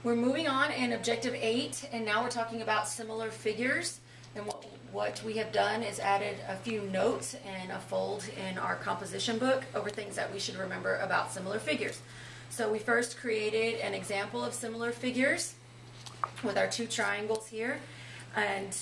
We're moving on in Objective 8, and now we're talking about similar figures. And what we have done is added a few notes and a fold in our composition book over things that we should remember about similar figures. So we first created an example of similar figures with our two triangles here. And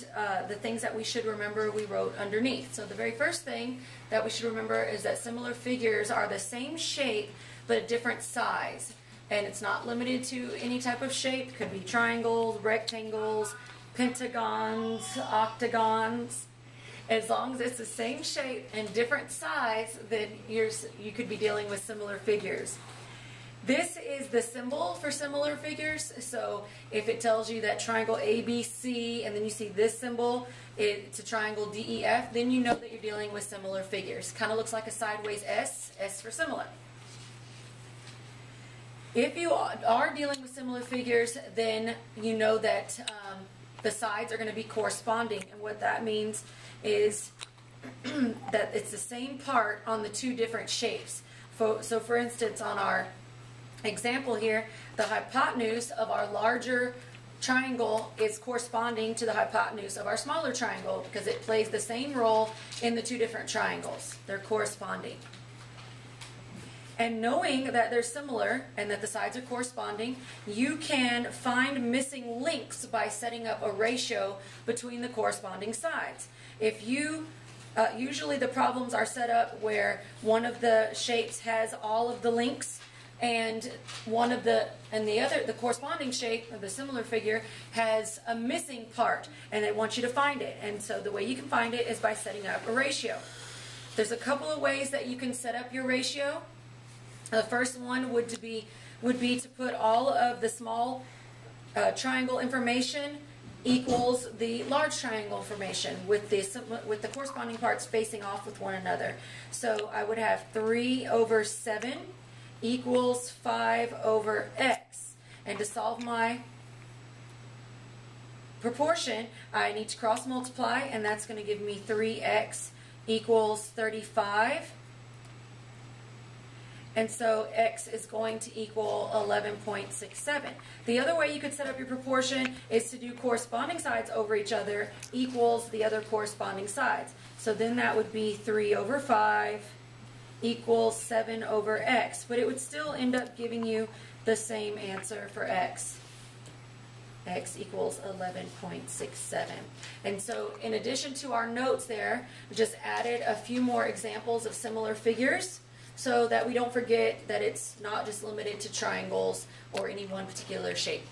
the things that we should remember we wrote underneath. So the very first thing that we should remember is that similar figures are the same shape but a different size. And it's not limited to any type of shape. It could be triangles, rectangles, pentagons, octagons. As long as it's the same shape and different size, then you could be dealing with similar figures. This is the symbol for similar figures. So if it tells you that triangle ABC and then you see this symbol, it's a triangle DEF, then you know that you're dealing with similar figures. Kind of looks like a sideways S, S for similar. If you are dealing with similar figures, then you know that the sides are going to be corresponding. And what that means is that it's the same part on the two different shapes. So for instance, on our example here, the hypotenuse of our larger triangle is corresponding to the hypotenuse of our smaller triangle because it plays the same role in the two different triangles. They're corresponding. And knowing that they're similar and that the sides are corresponding, you can find missing links by setting up a ratio between the corresponding sides. If you usually the problems are set up where one of the shapes has all of the links and the corresponding shape of the similar figure has a missing part, and they want you to find it. And so the way you can find it is by setting up a ratio. There's a couple of ways that you can set up your ratio. The first one would be to put all of the small triangle information equals the large triangle information with the corresponding parts facing off with one another. So I would have 3 over 7 equals 5 over x. And to solve my proportion, I need to cross multiply, and that's going to give me 3x equals 35. And so x is going to equal 11.67. The other way you could set up your proportion is to do corresponding sides over each other equals the other corresponding sides. So then that would be 3 over 5 equals 7 over x. But it would still end up giving you the same answer for x. X equals 11.67. And so in addition to our notes there, we just added a few more examples of similar figures, so that we don't forget that it's not just limited to triangles or any one particular shape.